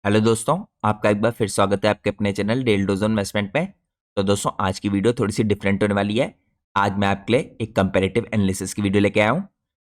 Hello दोस्तों, आपका एक बार फिर स्वागत है आपके अपने चैनल डेल डोजन इन्वेस्टमेंट में। तो दोस्तों, आज की वीडियो थोड़ी सी डिफरेंट होने वाली है। आज मैं आपके लिए एक कंपैरेटिव एनालिसिस की वीडियो लेके आया हूँ।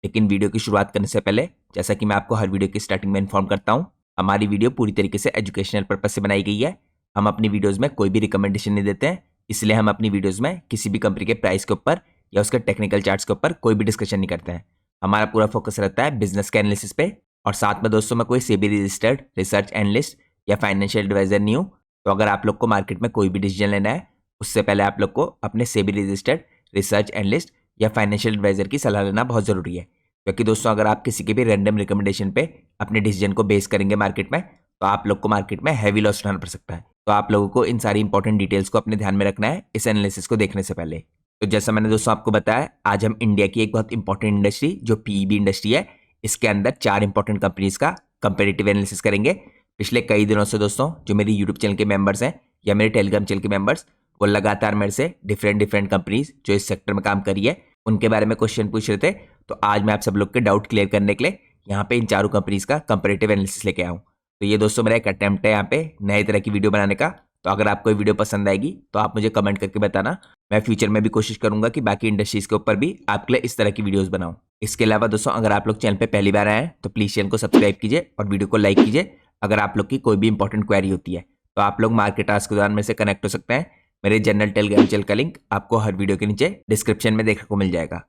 लेकिन वीडियो की शुरुआत करने से पहले, जैसा कि मैं आपको हर वीडियो की स्टार्टिंग में इन्फॉर्म करता हूँ, हमारी वीडियो पूरी तरीके से एजुकेशनल पर्पज से बनाई गई है। हम अपनी वीडियोज़ में कोई भी रिकमेंडेशन नहीं देते हैं, इसलिए हम अपनी वीडियोज़ में किसी भी कंपनी के प्राइस के ऊपर या उसके टेक्निकल चार्ट्स के ऊपर कोई भी डिस्कशन नहीं करते हैं। हमारा पूरा फोकस रहता है बिजनेस के एनालिसिस पे। और साथ में दोस्तों, मैं कोई सेबी रजिस्टर्ड रिसर्च एनालिस्ट या फाइनेंशियल एडवाइजर नहीं हूँ। तो अगर आप लोग को मार्केट में कोई भी डिसीजन लेना है, उससे पहले आप लोग को अपने सेबी रजिस्टर्ड रिसर्च एनालिस्ट या फाइनेंशियल एडवाइजर की सलाह लेना बहुत ज़रूरी है। क्योंकि दोस्तों, अगर आप किसी के भी रैंडम रिकमेंडेशन पे अपने डिसीजन को बेस करेंगे मार्केट में, तो आप लोग को मार्केट में हैवी लॉस उठाना पड़ सकता है। तो आप लोगों को इन सारी इंपॉर्टेंट डिटेल्स को अपने ध्यान में रखना है इस एनालिसिस को देखने से पहले। तो जैसा मैंने दोस्तों आपको बताया, आज हम इंडिया की एक बहुत इंपॉर्टेंट इंडस्ट्री जो पीईबी इंडस्ट्री है, इसके अंदर 4 इंपॉर्टेंट कंपनीज का कंपेरेटिव एनालिसिस करेंगे। पिछले कई दिनों से दोस्तों, जो मेरी यूट्यूब चैनल के मेंबर्स हैं या मेरे टेलीग्राम चैनल के मेंबर्स, वो लगातार मेरे से डिफरेंट कंपनीज जो इस सेक्टर में काम करी है उनके बारे में क्वेश्चन पूछ रहे थे। तो आज मैं आप सब लोग के डाउट क्लियर करने के लिए यहाँ पे इन चारों कंपनीज का कंपेरेटिव एनालिसिस लेके आया हूँ। तो ये दोस्तों मेरा एक अटेम्प्ट है यहाँ पे नए तरह की वीडियो बनाने का। तो अगर आपको ये वीडियो पसंद आएगी तो आप मुझे कमेंट करके बताना। मैं फ्यूचर में भी कोशिश करूंगा कि बाकी इंडस्ट्रीज के ऊपर भी आपके लिए इस तरह की वीडियोस बनाऊं। इसके अलावा दोस्तों, अगर आप लोग चैनल पे पहली बार आए हैं तो प्लीज चैनल को सब्सक्राइब कीजिए और वीडियो को लाइक कीजिए। अगर आप लोग की कोई भी इंपॉर्टेंट क्वेरी होती है तो आप लोग मार्केट टास्क के दौरान मेरे से कनेक्ट हो सकते हैं। मेरे जनरल टेलीग्राम चैनल का लिंक आपको हर वीडियो के नीचे डिस्क्रिप्शन में देखने को मिल जाएगा।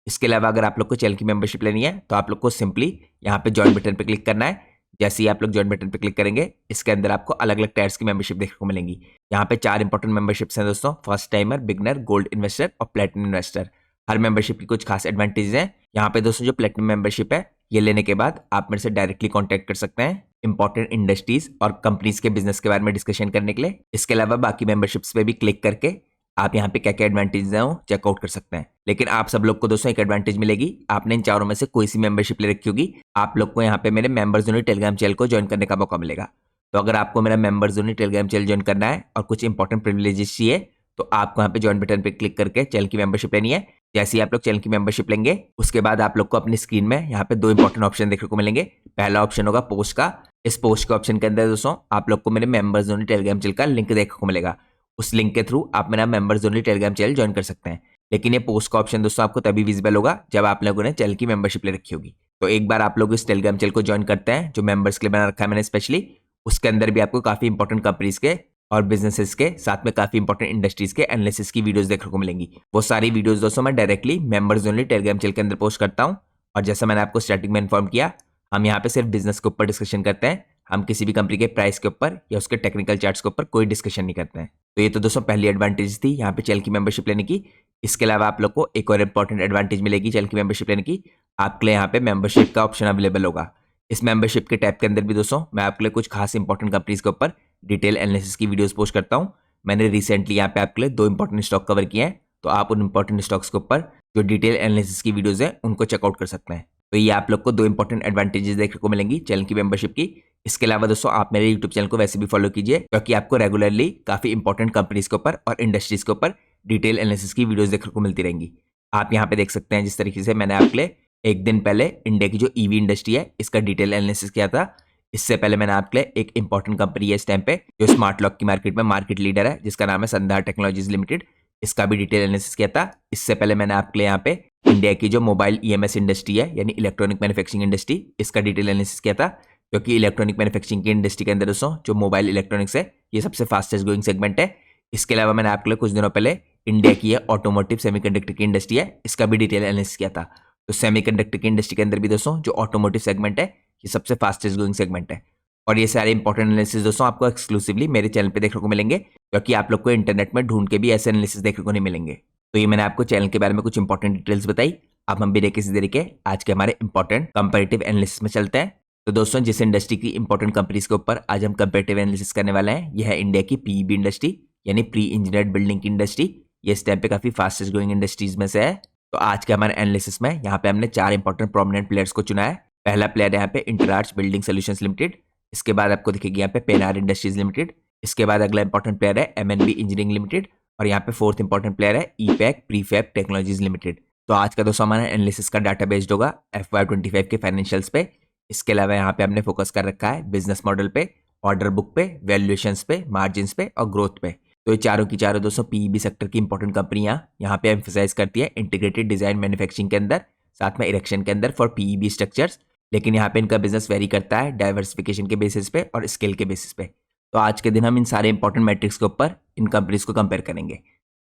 इसके अलावा अगर आप लोग को चैनल की मेंबरशिप लेनी है तो आप लोग को सिंपली यहाँ पे ज्वाइन बटन पे क्लिक करना है। जैसे ही आप लोग ज्वाइन बटन पे क्लिक करेंगे, इसके अंदर आपको अलग अलग टायर्स की मेंबरशिप देखने को मिलेंगी। यहाँ पे 4 इंपॉर्टेंट मेंबरशिप्स हैं दोस्तों: first timer, beginner, gold investor और प्लेटिनम इन्वेस्टर। हर मेंबरशिप की कुछ खास एडवांटेज हैं। यहाँ पे दोस्तों, जो प्लेटिनम मेंबरशिप है, ये लेने के बाद आप मेरे से डायरेक्टली कॉन्टैक्ट कर सकते हैं इंपॉर्टेंट इंडस्ट्रीज और कंपनीज के बिजनेस के बारे में डिस्कशन करने के लिए। इसके अलावा बाकी मेंबरशिप्स पे भी क्लिक करके आप यहाँ पे क्या क्या एडवांटेज हैं वो चेकआउट कर सकते हैं। लेकिन आप सब लोग को दोस्तों एक एडवांटेज मिलेगी, आपने इन चारों में से कोई सी मेंबरशिप ले रखी होगी, आप लोग को यहाँ पे मेरे मेंबर्स ओनली टेलीग्राम चैनल को ज्वाइन करने का मौका मिलेगा। तो अगर आपको मेरा members only Telegram channel join करना है और कुछ इंपॉर्टेंट प्रिविलेजेस चाहिए, तो आपको यहाँ पे ज्वाइन बटन पे क्लिक करके चैनल की मेंबरशिप लेनी है। जैसे ही आप लोग चैनल की मेंबरशिप लेंगे, उसके बाद आप लोग को अपनी स्क्रीन में यहाँ पे 2 इंपॉर्टेंट ऑप्शन देखने को मिलेंगे। पहला ऑप्शन होगा पोस्ट का। इस पोस्ट के ऑप्शन के अंदर दोस्तों, आप लोग को मेरे मेंबर्स ओनली टेलीग्राम चैनल का लिंक देखने को मिलेगा। उस लिंक के थ्रू आप मेरा members only Telegram channel join कर सकते हैं। लेकिन ये पोस्ट का ऑप्शन दोस्तों आपको तभी विजिबल होगा जब आप लोगों ने चैनल की मेंबरशिप ले रखी होगी। तो एक बार आप लोग इस टेलीग्राम चैनल को ज्वाइन करते हैं जो मेंबर्स के लिए बना रखा है मैंने स्पेशली, उसके अंदर भी आपको काफी इंपॉर्टेंट कंपनीज के और बिजनेसेस के साथ में काफी इंपॉर्टेंट इंडस्ट्रीज के एनालिसिस की वीडियोस देखने को मिलेंगी। वो सारी वीडियोस दोस्तों मैं directly members only Telegram channel के अंदर पोस्ट करता हूँ। और जैसा मैंने आपको स्टार्टिंग में इन्फॉर्म किया, हम यहाँ पे सिर्फ बिजनेस के ऊपर डिस्कशन करते हैं। हम किसी भी कंपनी के प्राइस के ऊपर या उसके टेक्निकल चार्ट्स के ऊपर कोई डिस्कशन नहीं करते हैं। तो ये तो दोस्तों पहली एडवांटेज थी यहाँ पे चैनल की मेंबरशिप लेने की। इसके अलावा आप लोग को एक और इंपॉर्टेंट एडवांटेज मिलेगी चैनल की मेंबरशिप लेने की। आपके लिए यहाँ पे मेंबरशिप का ऑप्शन अवेलेबल होगा। इस मेंबरशिप के टैब के अंदर भी दोस्तों मैं आपके लिए कुछ खास इंपॉर्टेंट कंपनीज के ऊपर डिटेल एनालिसिस की वीडियोस पोस्ट करता हूँ। मैंने रिसेंटली यहाँ पे आपके लिए 2 इंपॉर्टेंट स्टॉक कवर किए हैं, तो आप उन इंपॉर्टेंट स्टॉक्स के ऊपर जो डिटेल एनालिसिस की वीडियोस हैं उनको चेकआउट कर सकते हैं। तो ये आप लोग को 2 इंपॉर्टेंट एडवांटेजेस देखने को मिलेंगी चैनल की मेंबरशिप की। इसके अलावा दोस्तों, आप मेरे यूट्यूब चैनल को वैसे भी फॉलो कीजिए, क्योंकि आपको रेगुलरली काफी इंपॉर्टेंट कंपनीज के ऊपर और इंडस्ट्रीज के ऊपर डिटेल एनालिसिस की वीडियोस देखने को मिलती रहेंगी। आप यहाँ पे देख सकते हैं जिस तरीके से मैंने आपके लिए एक दिन पहले इंडिया की जो ईवी इंडस्ट्री है इसका डिटेल एनालिसिस किया था। इससे पहले मैंने आपके लिए एक इंपॉर्टेंट कंपनी है इस टाइम पे जो स्मार्ट लॉक की मार्केट में मार्केट लीडर है, जिसका नाम है संधार टेक्नोलॉजीज लिमिटेड, इसका भी डिटेल एनालिसिस किया था। इससे पहले मैंने आपके लिए यहाँ पे इंडिया की जो मोबाइल ईएमएस इंडस्ट्री है यानी इलेक्ट्रॉनिक मैन्युफैक्चरिंग इंडस्ट्री, इसका डिटेल एनालिसिस किया था। क्योंकि इलेक्ट्रॉनिक मैन्युफैक्चरिंग की इंडस्ट्री के अंदर दोस्तों जो मोबाइल इलेक्ट्रॉनिक्स है ये सबसे फास्टेस्ट ग्रोइंग सेगमेंट है। इसके अलावा मैंने आपके लिए कुछ दिनों पहले इंडिया की ऑटोमोटिव सेमीकंडक्टर की इंडस्ट्री है, इसका भी डिटेल एनालिसिस किया था। तो सेमीकंडक्टर की इंडस्ट्री के अंदर भी दोस्तों जो ऑटोमोटिव सेगमेंट है ये सबसे फास्टेस्ट ग्रोइंग सेगमेंट है। और ये सारे इंपॉर्टेंट एनालिसिस दोस्तों आपको एक्सक्लूसिवली मेरे चैनल पे देखने को मिलेंगे, क्योंकि आप लोग को इंटरनेट में ढूंढ के भी ऐसे एनालिसिस देखने को नहीं मिलेंगे। तो ये मैंने आपको चैनल के बारे में कुछ इंपॉर्टेंट डिटेल्स बताई। अब हम बिना किसी देरी के आज के हमारे इंपॉर्टेंट कंपैरेटिव एनालिसिस में चलते हैं। तो दोस्तों, जिस इंडस्ट्री की इंपॉर्टेंट कंपनीज के ऊपर आज हम कंपैरेटिव एनालिसिस करने वाले हैं, यह है इंडिया की पीईबी इंडस्ट्री यानी प्री इंजीनियर्ड बिल्डिंग की इंडस्ट्री। ये इस टाइम पे काफी फास्टेस्ट ग्रोइंग इंडस्ट्रीज में से है। तो आज के हमारे एनालिसिस में यहाँ पे हमने 4 इंपॉर्टेंट प्रोमिनेंट प्लेयर्स को चुना है। पहला प्लेयर है यहाँ पे इंटरआर्च बिल्डिंग सोल्यूशंस लिमिटेड। इसके बाद आपको दिखेगी यहाँ पे पेनार इंडस्ट्रीज लिमिटेड। इसके बाद अगला इंपॉर्टेंट प्लेयर है एमएनबी इंजीनियरिंग लिमिटेड। और यहाँ पे फोर्थ इंपॉर्टेंट प्लेयर है ईपैक प्रीफैब टेक्नोलॉजीज लिमिटेड। तो आज का दोस्तों हमारा एनालिसिस का डाटा बेस्ड होगा FY25 के फाइनेंशियल्स पे। इसके अलावा यहाँ पे हमने फोकस कर रखा है बिजनेस मॉडल पे ऑर्डर बुक पे, वैल्यूएशंस पे, मार्जिन्स पे और ग्रोथ पे। तो ये चारों की चारों दोस्तों पीईबी सेक्टर की इंपॉर्टेंट कंपनियां यहाँ पे एम्फेसाइज करती है इंटीग्रेटेड डिजाइन मैन्युफैक्चरिंग के अंदर, साथ में इरेक्शन के अंदर फॉर पीईबी स्ट्रक्चर्स। लेकिन यहाँ पे इनका बिजनेस वेरी करता है डाइवर्सिफिकेशन के बेसिस पे और स्केल के बेसिस पे। तो आज के दिन हम इन सारे इंपॉर्टेंट मैट्रिक्स के ऊपर इन कंपनीज को कंपेयर करेंगे।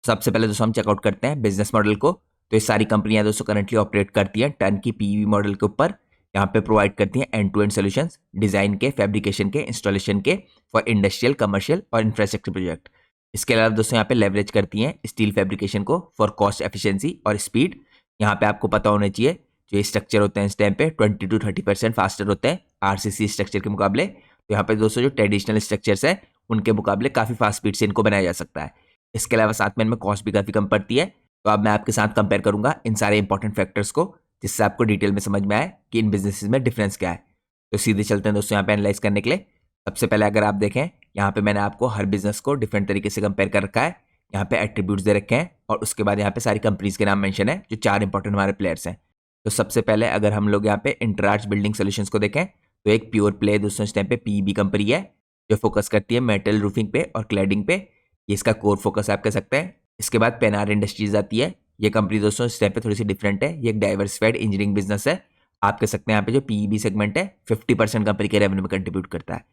सबसे पहले दोस्तों हम चेकआउट करते हैं बिजनेस मॉडल को। तो ये सारी कंपनियां दोस्तों करंटली ऑपरेट करती हैं टर्न की पीईबी मॉडल के ऊपर। यहाँ पे प्रोवाइड करती हैं end to end solutions, design के, फैब्रिकेशन के, इंस्टॉलेशन के फॉर इंडस्ट्रियल, कमर्शियल और इंफ्रास्ट्रक्चर प्रोजेक्ट। इसके अलावा दोस्तों यहाँ पे लेवरेज करती हैं स्टील फैब्रिकेशन को फॉर कॉस्ट एफिशिएंसी और स्पीड। यहाँ पे आपको पता होना चाहिए जो ये स्ट्रक्चर होते हैं इस टाइम पे 20 to 30% फास्टर होते हैं आरसीसी स्ट्रक्चर के मुकाबले। तो यहाँ पे दोस्तों जो ट्रेडिशनल स्ट्रक्चर्स है उनके मुकाबले काफी फास्ट स्पीड से इनको बनाया जा सकता है। इसके अलावा साथ में इनमें कॉस्ट भी काफी कम पड़ती है। तो अब मैं आपके साथ कंपेयर करूंगा इन सारे इंपॉर्टेंट फैक्टर्स को, जिससे आपको डिटेल में समझ में आए कि इन बिजनेसेस में डिफरेंस क्या है। तो सीधे चलते हैं दोस्तों यहाँ पे एनालाइज करने के लिए। सबसे पहले अगर आप देखें यहाँ पे मैंने आपको हर बिजनेस को डिफरेंट तरीके से कंपेयर कर रखा है। यहाँ पे एट्रीब्यूट्स दे रखे हैं और उसके बाद यहाँ पे सारी कंपनीज के नाम मेंशन है जो चार इंपॉर्टेंट हमारे प्लेयर्स हैं। तो सबसे पहले अगर हम लोग यहाँ पे इंटरआर्च बिल्डिंग सॉल्यूशंस को देखें तो एक प्योर प्ले दोस्तों इस टाइम पे पीईबी कंपनी है जो फोकस करती है मेटल रूफिंग पे और क्लैडिंग पे। ये इसका कोर फोकस आप कह सकते हैं। इसके बाद पेनार इंडस्ट्रीज आती है। ये कंपनी दोस्तों इस टाइम पे थोड़ी सी डिफरेंट है। ये एक डाइवर्सिफाइड इंजीनियरिंग बिजनेस है। आप कह सकते हैं यहाँ पे जो पीईबी सेगमेंट है 50% कंपनी के रेवेन्यू में कंट्रीब्यूट करता है।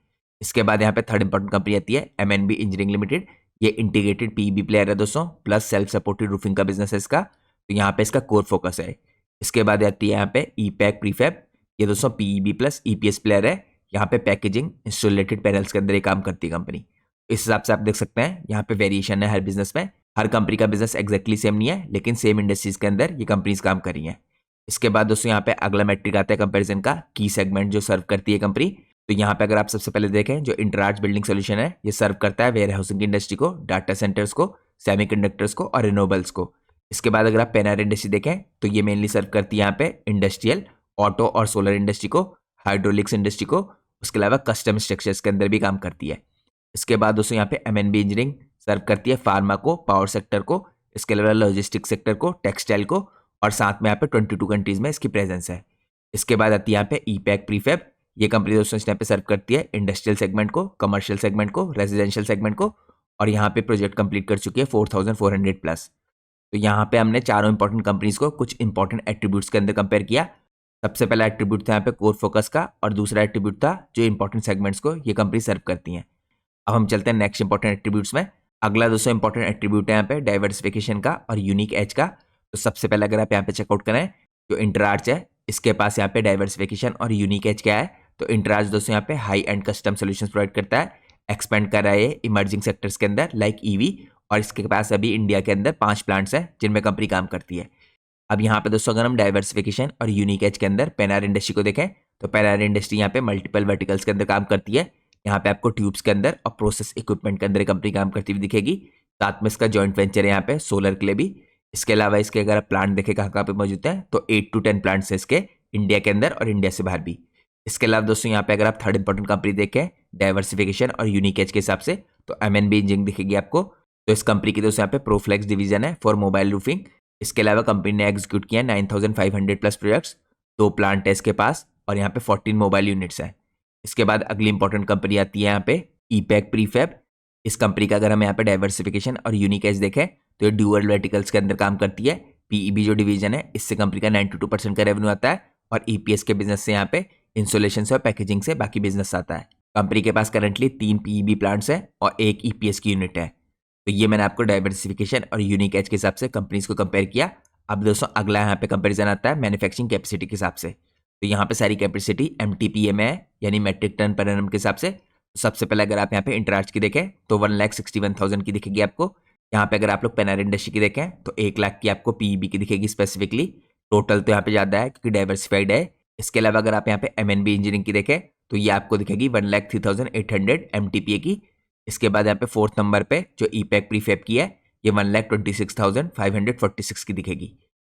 इसके बाद यहाँ पे थर्ड इंपॉर्टेंट कंपनी आती है एमएनबी इंजीनियरिंग लिमिटेड। ये इंटीग्रेटेड पीईबी प्लेयर है दोस्तों, प्लस सेल्फ सपोर्टेड रूफिंग का बिजनेस है इसका। तो यहाँ पे इसका कोर फोकस है। इसके बाद आती है यहाँ पे ईपैक प्रीफैब। ये दोस्तों पीईबी प्लस ईपीएस प्लेयर है। यहाँ पे पैकेजिंग इंस्टॉलेटेड पैनल्स के अंदर ये काम करती है कंपनी। इस हिसाब से आप देख सकते हैं यहाँ पे वेरिएशन है हर बिजनेस में। हर कंपनी का बिजनेस एक्जैक्टली सेम नहीं है, लेकिन सेम इंडस्ट्रीज के अंदर ये कंपनीज काम कर रही हैं। इसके बाद दोस्तों यहाँ पे अगला मैट्रिक आता है कंपैरिजन का, की सेगमेंट जो सर्व करती है कंपनी। तो यहाँ पे अगर आप सबसे पहले देखें जो इंटरआर्च बिल्डिंग सोल्यूशन है ये सर्व करता है वेयर हाउसिंग इंडस्ट्री को, डाटा सेंटर्स को, सेमीकंडक्टर्स को और रिन्यूएबल्स को। इसके बाद अगर आप पेनार इंडस्ट्री देखें तो ये मेनली सर्व करती है यहाँ पे इंडस्ट्रियल, ऑटो और सोलर इंडस्ट्री को, हाइड्रोलिक्स इंडस्ट्री को, उसके अलावा कस्टम स्ट्रक्चर्स के अंदर भी काम करती है। इसके बाद दोस्तों यहाँ पे एमएनबी इंजीनियरिंग सर्व करती है फार्मा को, पावर सेक्टर को, इसके अलावा लॉजिस्टिक सेक्टर को, टेक्सटाइल को और साथ में यहाँ पे 22 कंट्रीज में इसकी प्रेजेंस है। इसके बाद आती है यहाँ पे ईपैक प्रीफैब। ये कंपनी दोस्तों इस यहाँ पे सर्व करती है इंडस्ट्रियल सेगमेंट को, कमर्शियल सेगमेंट को, रेजिडेंशियल सेगमेंट को और यहाँ पे प्रोजेक्ट कंप्लीट कर चुकी है 4400 प्लस। तो यहाँ पे हमने चारों इंपॉर्टेंट कंपनीज को कुछ इंपॉर्टेंट एट्रीब्यूट्स के अंदर कंपेयर किया। सबसे पहला एट्रीब्यूट था यहाँ पे कोर फोकस का और दूसरा एट्रीब्यूट था जो इंपॉर्टेंट सेगमेंट्स को ये कंपनी सर्व करती हैं। अब हम चलते हैं नेक्स्ट इंपॉर्टेंट एट्रीब्यूट्स में। अगला दोस्तों इंपॉर्टेंट एट्रीब्यूट है यहाँ पे डाइवर्सिफिकेशन का और यूनिक एज का। तो सबसे पहले अगर आप यहाँ पे चेकआउट करें जो इंटरआर्च है इसके पास यहाँ पे डाइवर्सिफिकेशन और यूनिक एज क्या है। तो इंटरआर्च दोस्तों यहाँ पे high and custom solutions provide करता है, एक्सपेंड कर रहा है इमर्जिंग सेक्टर्स के अंदर लाइक ईवी और इसके पास अभी इंडिया के अंदर 5 प्लांट्स हैं जिनमें कंपनी काम करती है। अब यहाँ पे दोस्तों अगर हम डाइवर्सिफिकेशन और यूनिक एज के अंदर पेनार इंडस्ट्री को देखें तो पेनार इंडस्ट्री यहाँ पे मल्टीपल वर्टिकल्स के अंदर काम करती है। यहाँ पे आपको ट्यूब्स के अंदर और प्रोसेस इक्विपमेंट के अंदर कंपनी काम करती हुई दिखेगी। साथ में इसका जॉइंट वेंचर है यहाँ पे सोलर के लिए भी। इसके अलावा इसके अगर आप प्लांट देखें कहाँ पे मौजूद है तो 8 to 10 प्लांट्स है इसके इंडिया के अंदर और इंडिया से बाहर भी। इसके अलावा दोस्तों यहाँ पे अगर आप थर्ड इंपॉर्टेंट कंपनी देखें डाइवर्सिफिकेशन और यूनिक एज के हिसाब से तो एमएनबी इंजीनियरिंग दिखेगी आपको। तो इस कंपनी की दोस्तों यहाँ पे प्रोफ्लेक्स डिवीजन है फॉर मोबाइल रूफिंग। इसके अलावा कंपनी ने एग्जीक्यूट किया 9500 प्लस प्रोजेक्ट्स, 2 प्लांट है इसके पास और यहाँ पे 14 मोबाइल यूनिट्स हैं। इसके बाद अगली इंपॉर्टेंट कंपनी आती है यहाँ पे ईपैक प्रीफैब। इस कंपनी का अगर हम यहाँ पे डाइवर्सिफिकेशन और यूनिक एज देखें तो ये ड्यूअल वर्टिकल्स के अंदर काम करती है। पीईबी जो डिवीजन है इससे कंपनी का 92% का रेवेन्यू आता है और ईपीएस के बिजनेस से यहाँ पे इंसुलेशन से और पैकेजिंग से बाकी बिजनेस आता है। कंपनी के पास करंटली 3 पीईबी प्लांट्स है और 1 ईपीएस की यूनिट है। तो ये मैंने आपको डाइवर्सिफिकेशन और यूनिक एज के हिसाब से कंपनीज को कंपेयर किया। अब दोस्तों अगला यहाँ पे कंपैरिजन आता है मैन्युफैक्चरिंग कैपेसिटी के हिसाब से। तो यहाँ पे सारी कैपेसिटी एमटीपीए में है यानी मेट्रिक टन पर एनम के हिसाब से। तो सबसे पहले अगर आप यहाँ पे इंटरआर्च की देखें तो 1,61,000 की दिखेगी आपको। यहाँ पे अगर आप लोग पेनार इंडस्ट्री की देखें तो 1 लाख की आपको पीईबी की दिखेगी स्पेसिफिकली। टोटल तो यहाँ पे ज़्यादा है क्योंकि डाइवर्सिफाइड है। इसके अलावा अगर आप यहाँ पे एमएनबी इंजीनियरिंग की देखें तो ये आपको दिखेगी 1,03,800 एमटीपीए की। इसके बाद यहाँ पे फोर्थ नंबर पे जो ईपैक प्रीफैब की है ये 1,26,546 की दिखेगी।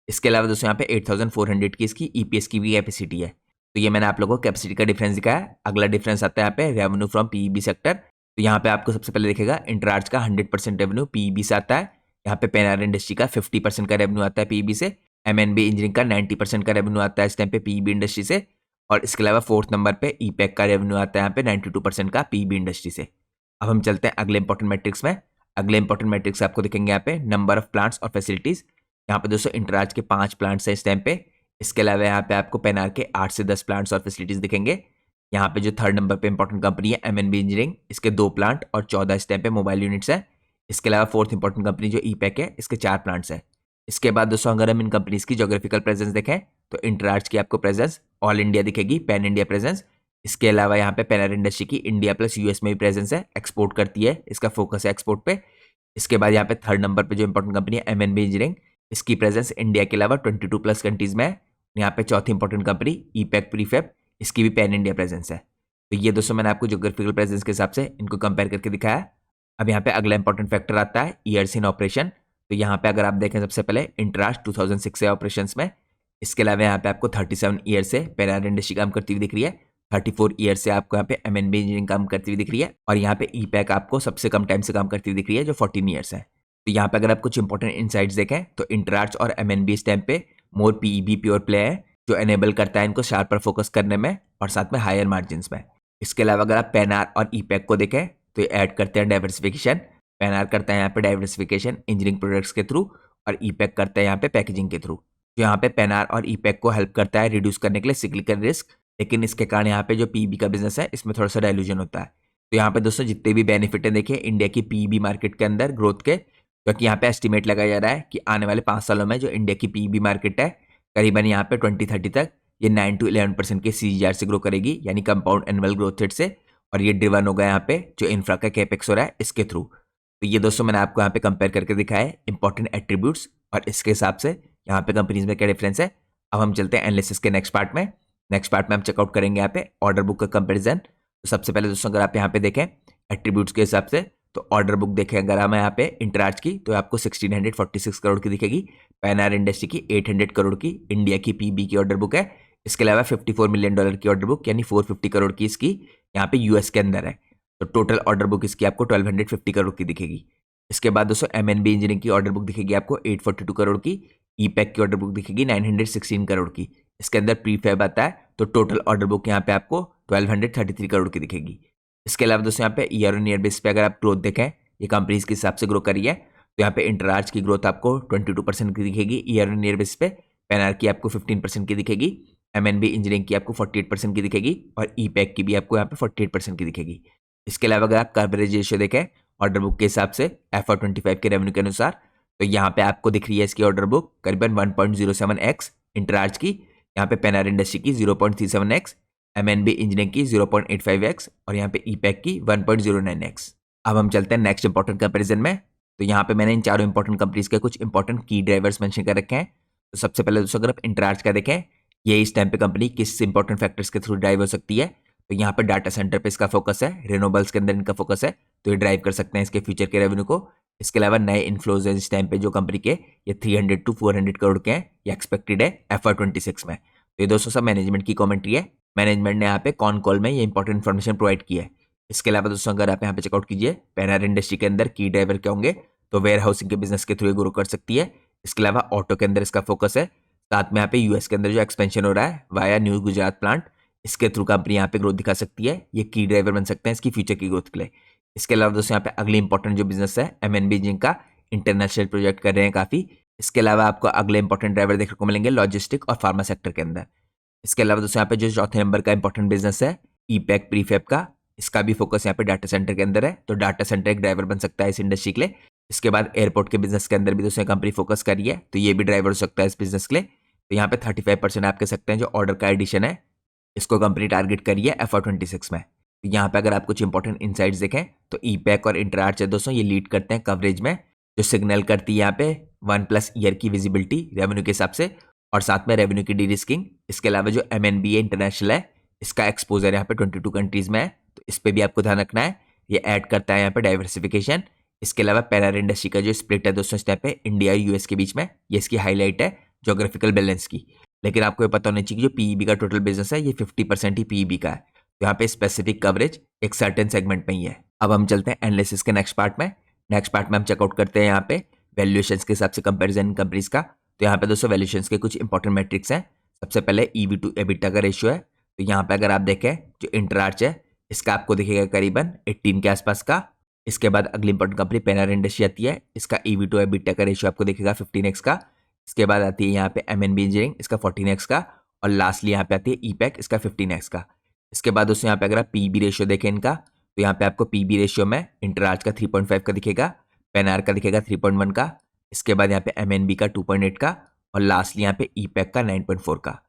इसके अलावा दोस्तों यहाँ पे 8,400 की इसकी ईपीएस की भी कैपेसिटी है। तो ये मैंने आप लोगों को कैपेसिटी का डिफरेंस दिखाया। अगला डिफरेंस आता है यहाँ पे रेवेन्यू फ्रॉम पीईबी सेक्टर। तो यहाँ पे आपको सबसे पहले दिखेगा इंटरआर्च का 100% रेवेन्यू पीईबी से आता है। यहाँ पे पेनार इंडस्ट्री का 50% का रेवेन्यू आता है पीईबी से। एमएनबी इंजीनियरिंग का 90% का रेवेन्यू आता है इस टाइम पे पीईबी इंडस्ट्री से। और इसके अलावा फोर्थ नंबर पे ईपैक का रेवेन्यू आता है यहाँ पे 92% का पीबी इंडस्ट्री से। अब हम चलते हैं अगले इंपॉर्टेंट मैट्रिक्स में। अगले इंपॉर्टेंट मैट्रिक्स आपको दिखेंगे यहाँ पे नंबर ऑफ प्लांट्स और फैसिलिटीज। यहाँ पे दोस्तों इंटराज के 5 प्लांट्स हैं इस टाइम पे। इसके अलावा यहाँ पे आपको पेनार के 8 से 10 प्लांट्स और फैसिलिटीज दिखेंगे। यहाँ पे जो थर्ड नंबर पे इंपॉर्टेंट कंपनी है एमएनबी इंजीनियरिंग, इसके 2 प्लांट और 14 इस टाइम पे मोबाइल यूनिट्स है। इसके अलावा फोर्थ इंपॉर्टेंट कंपनी जो ईपैक है, इसके 4 प्लांट्स है। इसके बाद दोस्तों अगर हम इन कंपनीज की जोग्राफिकल प्रेजेंस देखें तो इंटराज की आपको प्रेजेंस ऑल इंडिया दिखेगी, पैन इंडिया प्रेजेंस। इसके अलावा यहाँ पे पेनार इंडस्ट्री की इंडिया प्लस यूएस में भी प्रेजेंस है, एक्सपोर्ट करती है, इसका फोकस है एक्सपोर्ट पे। इसके बाद यहाँ पे थर्ड नंबर पे जो इंपॉर्टेंट कंपनी है एमएनबी इंजीनियरिंग, इसकी प्रेजेंस इंडिया के अलावा 22 प्लस कंट्रीज में है। यहाँ पे चौथी इंपॉर्टेंट कंपनी ईपैक प्रीफैब, इसकी भी पैन इंडिया प्रेजेंस है। तो ये दोस्तों मैंने आपको जोग्राफिकल प्रेजेंस के हिसाब से इनको कंपेयर करके दिखाया। अब यहाँ पे अगला इंपॉर्टेंट फैक्टर आता है ईयर्स इन ऑपरेशन। तो यहाँ पे अगर आप देखें सबसे पहले इंटराज 2006 से ऑपरेशन में। इसके अलावा यहाँ पे आपको 37 ईयर से पेनार इंडस्ट्री काम करती हुई दिख रही है, 34 ईयर से आपको यहाँ पे एमएनबी इंजीनियरिंग काम करती हुई दिख रही है, और यहाँ पे ईपैक आपको सबसे कम टाइम से काम करती हुई दिख रही है जो 14 ईयर्स है। तो यहाँ पे अगर आप कुछ इंपॉर्टेंट इनसाइट्स देखें तो इंटराज और एमएनबी इस टाइम पे मोर पीईबी प्योर प्ले है, जो एनेबल करता है इनको शार्पर फोकस करने में और साथ में हायर मार्जिन में। इसके अलावा अगर आप पेनार और ईपैक को देखें तो ये ऐड करते हैं डाइवर्सिफिकेशन। पेनार करता है यहाँ पे डाइवर्सिफिकेशन इंजीनियरिंग प्रोडक्ट्स के थ्रू, और ईपैक करता है यहाँ पे पैकेजिंग के थ्रू। जो यहाँ पे पेनार और ईपैक को हेल्प करता है रिड्यूस करने के लिए सिक्लिकल रिस्क, लेकिन इसके कारण यहाँ पे जो पीबी का बिजनेस है इसमें थोड़ा सा डायलूजन होता है। तो यहाँ पे दोस्तों जितने भी बेनिफिट है देखिए इंडिया की पीबी मार्केट के अंदर ग्रोथ के, क्योंकि यहाँ पे एस्टिमेट लगाया जा रहा है कि आने वाले 5 सालों में जो इंडिया की पीबी मार्केट है करीबन यहाँ पे 2030 तक ये 9 to 11% के सीजीआर से ग्रो करेगी, यानी कंपाउंड एनुअल ग्रोथ रेट से। और ये ड्रिवन होगा यहाँ पे जो इंफ्रा का कैपेक्स हो रहा है इसके थ्रू। तो ये दोस्तों मैंने आपको यहाँ पे कंपेयर करके दिखाया है इंपॉर्टेंट एट्रीब्यूट्स, और इसके हिसाब से यहाँ पे कंपनीज में क्या डिफरेंस है। अब हम चलते हैं एनालिसिस के नेक्स्ट पार्ट में। नेक्स्ट पार्ट में हम चेकआउट करेंगे यहाँ पे ऑर्डर बुक का कंपेरिजन। तो सबसे पहले दोस्तों अगर आप यहाँ पे देखें एट्रीब्यूट्स के हिसाब से, तो ऑर्डर बुक देखें अगर हम यहाँ पे इंटराज की तो आपको 1646 करोड़ की दिखेगी। पैनार इंडस्ट्री की 800 करोड़ की इंडिया की पीबी की ऑर्डर बुक है। इसके अलावा $54 मिलियन की ऑर्डर बुक यानी 450 करोड़ की इसकी यहाँ पे यूएस के अंदर है। तो टोटल ऑर्डर बुक इसकी आपको 1250 करोड़ की दिखेगी। इसके बाद दोस्तों एमएनबी इंजीनियरिंग की ऑर्डर बुक दिखेगी आपको 842 करोड़ की। ईपैक की ऑर्डर बुक दिखेगी 916 करोड़ की। इसके अंदर प्रीफैब आता है, तो टोटल ऑर्डर बुक यहाँ पे आपको 1233 करोड़ की दिखेगी। इसके अलावा दोस्तों यहाँ पे ईयर ऑन ईयर बेस पे अगर आप ग्रोथ देखें ये कंपनीज के हिसाब से ग्रो करी है, तो यहाँ पे इंटराज की ग्रोथ आपको 22% की दिखेगी ईयर ऑन ईयर बेस पे। पेनार की आपको 15% की दिखेगी, एमएनबी इंजीनियरिंग की आपको 48% की दिखेगी, और ईपैक की भी आपको यहाँ पे 48% की दिखेगी। इसके अलावा अगर आप कवरेज रेशियो देखें ऑर्डर बुक के हिसाब से FY25 के रेवेन्यू के अनुसार, तो यहाँ पे आपको दिख रही है इसकी ऑर्डर बुक करीबन 1.07x इंटराज की, यहाँ पे पेनार इंडस्ट्री की 0.37x, एमएनबी इंजीनियरिंग की 0.85x, और यहाँ पे ईपैक की 1.09x। अब हम चलते हैं नेक्स्ट इंपॉर्टेंट कंपैरिजन में। तो यहाँ पे मैंने इन चारों इंपॉर्टेंट कंपनीज के कुछ इंपॉर्टेंट की ड्राइवर्स मेंशन कर रखे हैं। तो सबसे पहले दोस्तों अगर आप इंटराज का देखें ये इस टाइम पे कंपनी किस इंपॉर्टेंट फैक्टर्स के थ्रू ड्राइव हो सकती है, तो यहाँ पे डाटा सेंटर पे इसका फोकस है, रिन्यूएबल्स के अंदर इनका फोकस है, तो ये ड्राइव कर सकते हैं इसके फ्यूचर के रेवेन्यू को। इसके अलावा नए इन्फ्लोज इस टाइम पे जो कंपनी के ये 300 to 400 करोड़ के हैं, ये एक्सपेक्टेड है FY26 में। तो ये दोस्तों सब मैनेजमेंट की कमेंट्री है, मैनेजमेंट ने यहाँ पे कॉन कॉल में ये इंपॉर्टेंट इन्फॉर्मेशन प्रोवाइड की है। इसके अलावा दोस्तों अगर आप यहाँ पे चेकआउट कीजिए पेनार इंडस्ट्री के अंदर की ड्राइवर क्या होंगे, तो वेयर हाउसिंग के बिजनेस के थ्रू ग्रो कर सकती है। इसके अलावा ऑटो के अंदर इसका फोकस है, साथ में यहाँ पे यूएस के अंदर जो एक्सपेंशन हो रहा है वाया न्यू गुजरात प्लांट, इसके थ्रू कंपनी यहाँ पे ग्रोथ दिखा सकती है, ये की ड्राइवर बन सकते हैं इसकी फ्यूचर की ग्रोथ के लिए। इसके अलावा दोस्तों यहाँ पे अगली इंपॉर्टेंट जो बिजनेस है एमएनबी जिनका इंटरनेशनल प्रोजेक्ट कर रहे हैं काफी। इसके अलावा आपको अगले इंपॉर्टेंट ड्राइवर देखने को मिलेंगे लॉजिस्टिक और फार्मा सेक्टर के अंदर। इसके अलावा दोस्तों यहाँ पे जो चौथे नंबर का इंपॉर्टेंट बिजनेस है ईपैक प्रीफैब का, इसका भी फोकस यहाँ पे डाटा सेंटर के अंदर है, तो डाटा सेंटर एक ड्राइवर बन सकता है इस इंडस्ट्री के लिए। इसके बाद एयरपोर्ट के बिजनेस के अंदर भी दोस्तों कंपनी फोकस करी है, तो ये भी ड्राइवर हो सकता है इस बिजनेस के लिए। तो यहाँ पे 35% आप कह सकते हैं जो ऑर्डर का एडिशन है इसको कंपनी टारगेट करी है FY26 में। तो यहाँ पे अगर आप कुछ इंपॉर्टेंट इनसाइट्स देखें तो ईपैक और इंटराज है दोस्तों ये लीड करते हैं कवरेज में, जो सिग्नल करती है यहाँ पे 1+ ईयर की विजिबिलिटी रेवेन्यू के हिसाब से, और साथ में रेवेन्यू की डी-रिस्किंग। इसके अलावा जो MNBA इंटरनेशनल है इसका एक्सपोजर यहाँ पे 22 कंट्रीज में है, तो इस पर भी आपको ध्यान रखना है, ये ऐड करता है यहाँ पे डाइवर्सिफिकेशन। इसके अलावा पैनार इंडस्ट्री का जो स्प्लिट है दोस्तों स्टेप है इंडिया यूएस के बीच में, ये इसकी हाईलाइट है जोग्राफिकल बैलेंस की। लेकिन आपको ये पता होना चाहिए कि जो पीईबी का टोटल बिजनेस है ये 50% ही पीईबी का है, तो यहाँ पे स्पेसिफिक कवरेज एक सर्टेन सेगमेंट में ही है। अब हम चलते हैं एनालिसिस के नेक्स्ट पार्ट में। नेक्स्ट पार्ट में हम चेकआउट करते हैं यहाँ पे वैल्यूएशंस के हिसाब से कंपैरिजन कंपनीज का। तो यहाँ पे दोस्तों वैल्यूएशंस के कुछ इंपॉर्टेंट मैट्रिक्स हैं। सबसे पहले EV to EBITDA का रेशियो है, तो यहाँ पे अगर आप देखें जो इंटरआर्च है इसका आपको दिखेगा करीबन 18 के आसपास का। इसके बाद अगली इंपॉर्टेंट कंपनी पेनार इंडस्ट्री आती है, इसका ईवी टू एबिटा का रेशियो आपको दिखेगा 15x का। इसके बाद आती है यहाँ पे एमएनबी इंजीनियरिंग, इसका 14x का। और लास्टली यहाँ पे आती है ईपैक, इसका 15x का। इसके बाद दोस्तों यहाँ पे अगर आप पीबी रेशियो देखें इनका, तो यहाँ पे आपको पीबी रेशियो में इंटरआर्च का 3.5 का दिखेगा, पेनार का दिखेगा 3.1 का। इसके बाद यहाँ पे एमएनबी का 2.8 का और लास्टली यहाँ पे ईपैक का 9.4 का।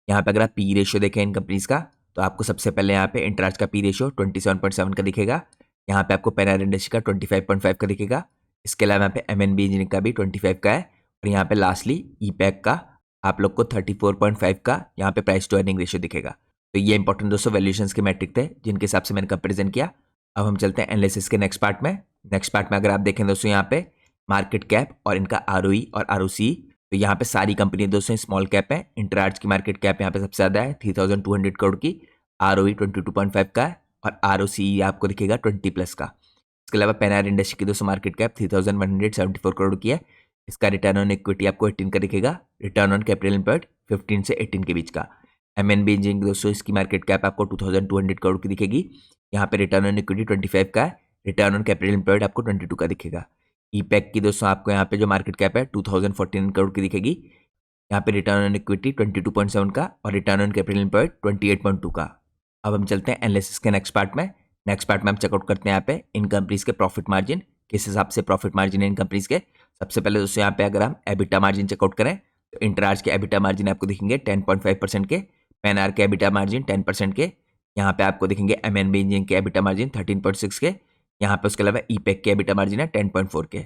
यहाँ पे अगर आप पी रेशियो देखें इन कंपनीज का, तो आपको सबसे पहले यहाँ पे इंटरआर्च का पी रेशियो 27.7 का दिखेगा। यहाँ पे आपको पेनार इंडस्ट्री का 25.5 का दिखेगा। इसके अलावा यहाँ पे एमएनबी इंजीनियरिंग का भी 25 का है। और यहाँ पे लास्टली ईपैक का आप लोग को 34.5 का यहाँ पे प्राइस टू अर्निंग रेशियो दिखेगा। तो ये इंपॉर्टेंट दोस्तों वैल्यूएशंस के मैट्रिक थे जिनके हिसाब से मैंने कंपेरिजन किया। अब हम चलते हैं एनालिसिस के नेक्स्ट पार्ट में। नेक्स्ट पार्ट में अगर आप देखें दोस्तों यहाँ पे मार्केट कैप और इनका आरओई और आरओसी, तो यहाँ पे सारी कंपनी दोस्तों स्मॉल कैप है। इंटरआर्च की मार्केट कैप यहाँ पे सबसे ज्यादा है 3200 करोड़ की, आरओई 22.5 का है और आरओसी आपको दिखेगा 20+ का। इसके अलावा पेनार इंडस्ट्री की दोस्तों मार्केट कैप 3174 करोड़ की है, इसका रिटर्न ऑन इक्विटी आपको 18 का दिखेगा, रिटर्न ऑन कैपिटल एम्प्लॉयड 15 से 18 के बीच का। एमएनबी इंजीनियरिंग दोस्तों इसकी मार्केट कैप आपको 2200 करोड़ की दिखेगी, यहाँ पे रिटर्न ऑन इक्विटी 25 का है, रिटर्न ऑन कैपिटल एम्प्लॉयड आपको 22 का दिखेगा। ईपैक की दोस्तों आपको यहाँ पे जो मार्केट कैप है 2014 करोड़ की दिखेगी, यहाँ पे रिटर्न ऑन इक्विटी 22.7 का और रिटर्न ऑन कैपिटल एम्प्लॉयड 28.2 का। अब हम चलते हैं एनालिसिस के नेक्स्ट पार्ट में। नेक्स्ट पार्ट में हम चेकआउट करते हैं यहाँ पे इन कंपनीज के प्रॉफिट मार्जिन, किस हिसाब से प्रॉफिट मार्जिन है इन कंपनीज के। सबसे पहले दोस्तों यहाँ पे अगर हम एबिटा मार्जिन चेकआउट करें, तो इंटरआर्च के एबिटा मार्जिन आपको दिखेंगे 10.5% के, पेनार के एबिटा मार्जिन 10% के, यहाँ पे आपको दिखेंगे एमएनबी इंजीनियरिंग के एबिटा मार्जिन 13.6 के, यहाँ पे उसके अलावा ईपैक के एबिटा मार्जिन है 10.4 के।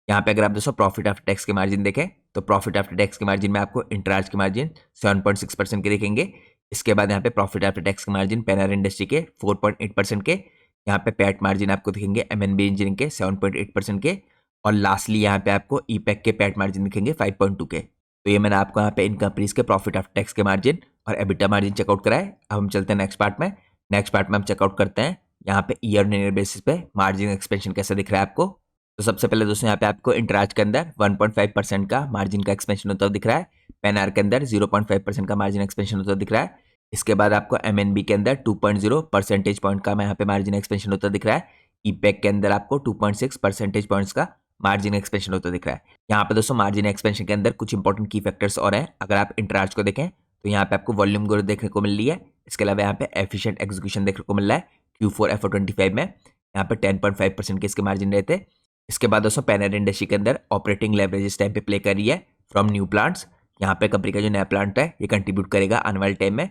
यहाँ पे अगर आप दोस्तों प्रॉफिट आफ्टर टैक्स के मार्जिन देखें, तो प्रॉफिट आफ्टर टैक्स के मार्जिन में आपको इंटरआर्च के मार्जिन 7.6% के दिखेंगे। इसके बाद यहाँ पे प्रॉफिट आफ्टर टैक्स के मार्जिन पेनार इंडस्ट्री के 4.8% के, यहाँ पे पैट मार्जिन आपको दिखेंगे एमएनबी इंजीनियरिंग के 7.8% के और लास्टली यहाँ पे आपको ईपैक के पैट मार्जिन दिखेंगे 5.2 के। तो ये मैंने आपको यहाँ पे इन कंपनीज के प्रॉफिट आफ्टर टैक्स के मार्जिन और एबिटा मार्जिन चेकआउट कराए। अब हम चलते हैं नेक्स्ट पार्ट में। नेक्स्ट पार्ट में हम चेकआउट करते हैं यहाँ पे ईयर ऑन ईयर बेसिस पे मार्जिन एक्सपेंशन कैसा दिख रहा है आपको। तो सबसे पहले दोस्तों यहाँ पे आपको इंटरआर्च के अंदर 1.5% का मार्जिन का एक्सपेंशन होता हुआ दिख रहा है, पेनार के अंदर 0.5% का मार्जिन एक्सपेंशन होता हुआ दिख रहा है। इसके बाद आपको एमएनबी के अंदर 2.0 परसेंटेज पॉइंट का यहाँ पे मार्जिन एक्सपेंशन होता दिख रहा है, ईपैक के अंदर आपको 2.6 परसेंटेज पॉइंट्स का मार्जिन एक्सपेंशन होता दिख रहा है। यहाँ पे दोस्तों मार्जिन एक्सपेंशन के अंदर कुछ इंपॉर्टेंट की फैक्टर्स और हैं। अगर आप इंटरआर्च को देखें तो यहाँ पे आपको वॉल्यूम ग्रोथ देखने को मिल रही है, इसके अलावा यहाँ पे एफिशिएंट एग्जीक्यूशन देखने को मिल रहा है। Q4 FY25 में यहाँ पे 10.5% के इसके मार्जिन रहते हैं। इसके बाद दोस्तों पेनार इंडस्ट्री के अंदर ऑपरेटिंग लेवरेज इस टाइम पे प्ले कर रही है फ्रॉम न्यू प्लांट्स। यहाँ पे कंपनी का जो नया प्लांट है ये कंट्रीब्यूट करेगा आने वाले टाइम में।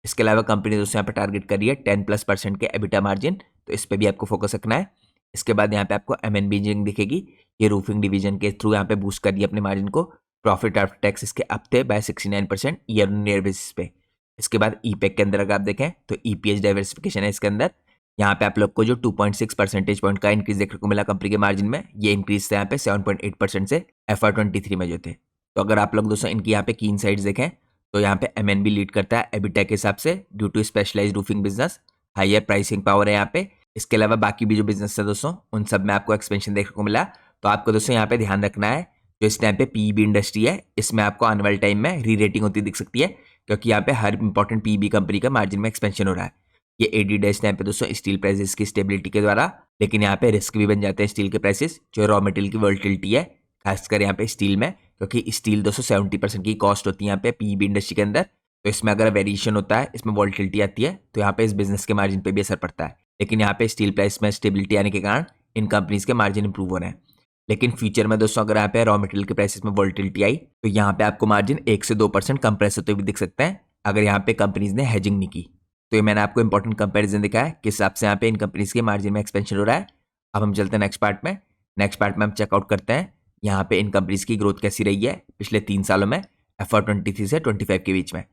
इसके अलावा कंपनी दोस्तों यहाँ पे टारगेट कर रही है 10+% के एबिटा मार्जिन, तो इस पे भी आपको फोकस रखना है। इसके बाद यहाँ पे आपको एमएनबी इंजीनियरिंग दिखेगी, ये रूफिंग डिवीजन के थ्रू यहाँ पे बूस्ट कर रही है अपने मार्जिन को। प्रॉफिट आफ्टर टैक्स इसके अप थे by 69% year on year basis पे। इसके बाद ईपैक के अंदर अगर आप देखें तो ईपीएस डाइवर्सिफिकेशन है इसके अंदर। यहाँ पे आप लोग को जो 2.6 परसेंटेज पॉइंट का इंक्रीज देखने को मिला कंपनी के मार्जिन में, ये इंक्रीज थे यहाँ पे 7.8% से FY23 में जो थे। तो अगर आप लोग दोस्तों इनकी यहाँ पे की इनसाइट्स देखें, तो यहाँ पे एमएनबी लीड करता है एबिटा के हिसाब से due to specialised roofing business, higher pricing power है यहाँ पे। इसके अलावा बाकी भी जो बिजनेस है दोस्तों उन सब में आपको एक्सपेंशन देखने को मिला। तो आपको दोस्तों यहाँ पे ध्यान रखना है जो इस टाइम पे पीईबी इंडस्ट्री है इसमें आपको आने वाले टाइम में री रेटिंग होती दिख सकती है, क्योंकि यहाँ पे हर इंपॉर्टेंट पीईबी कंपनी का मार्जिन में एक्सपेंशन हो रहा है। ये एडिड है इस टाइम पे दोस्तों स्टील प्राइसेस की स्टेबिलिटी के द्वारा, लेकिन यहाँ पे रिस्क भी बन जाते हैं स्टील के प्राइसेस जो रॉ मटेरियल की वोलेटिलिटी है, खासकर यहाँ पे स्टील में, क्योंकि स्टील दोस्तों 70% की कॉस्ट होती है यहाँ पे पीईबी इंडस्ट्री के अंदर। तो इसमें अगर वेरिएशन होता है, इसमें वोलेटिलिटी आती है, तो यहाँ पे इस बिजनेस के मार्जिन पे भी असर पड़ता है। लेकिन यहाँ पे स्टील प्राइस में स्टेबिलिटी आने के कारण इन कंपनीज के मार्जिन इंप्रूव हो रहे हैं। लेकिन फ्यूचर में दोस्तों अगर यहाँ पे रॉ मटेरियल के प्राइसेस में वोलेटिलिटी आई, तो यहाँ पे आपको मार्जिन 1 से 2% कंप्रेस होते हुए दिख सकते हैं अगर यहाँ पे कंपनीज ने हेजिंग नहीं की। तो ये मैंने आपको इंपॉर्टेंट कंपैरिजन दिखाया है किस हिसाब से यहाँ पे इन कंपनीज के मार्जिन में एक्सपेंशन हो रहा है। अब हम चलते हैं नेक्स्ट पार्ट में। नेक्स्ट पार्ट में हम चेकआउट करते हैं यहाँ पे इन कंपनीज की ग्रोथ कैसी रही है पिछले 3 सालों में FY23 से 25 के बीच में।